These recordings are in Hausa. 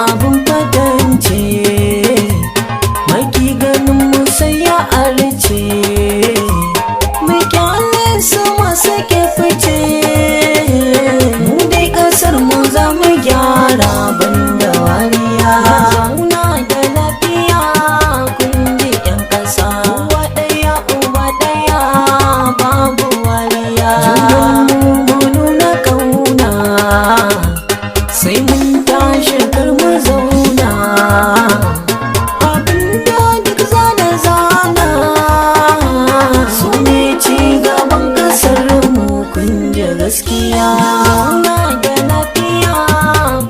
abun fadance, maki ganin mu sai ya arce, mai kyalin su masu ke fice. Mu dai kasar mu za mu gyara banda wariya, zauna da lafiya kun ji 'yan kasa. Uwa ɗaya uba ɗaya babu wariya, junanmu mu nuna kauna, sai mun tashi kar mu zauna. Abinda duk zana su ne ci gaban kasar mu kun ji gaskiya. Zauna da lafiya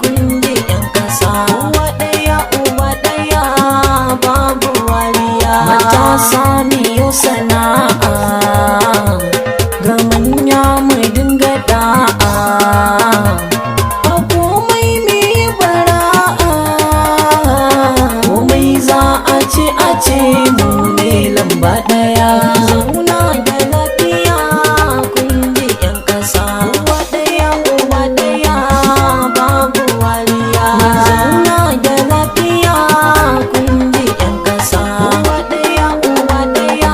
kun ji 'yan kasa. Uwa ɗaya uba ɗaya babu wariya, matasa ne yau sana'a, ga manya mu dinga da'a, a komai me bara'a, komai za a ce mu ne lamba ɗaya. Zauna da lafiya kun ji 'yan kasa. Uwa ɗaya uba ɗaya babu wariya, zauna da lafiya kun ji 'yan kasa. Uwa ɗaya uba ɗaya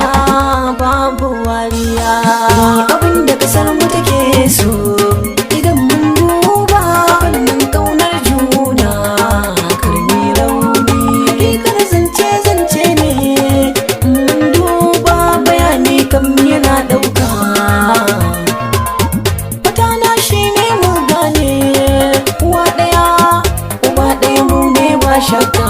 babu wariya. Abin da kasar mu take so idan mun duba fannin kaunar juna, karmi rauni hakikar zance ne. Mun duba bayani kam yana ɗauka, fatana shi ne mu gane uwa ɗaya uba ɗaya mu ne ba shakka.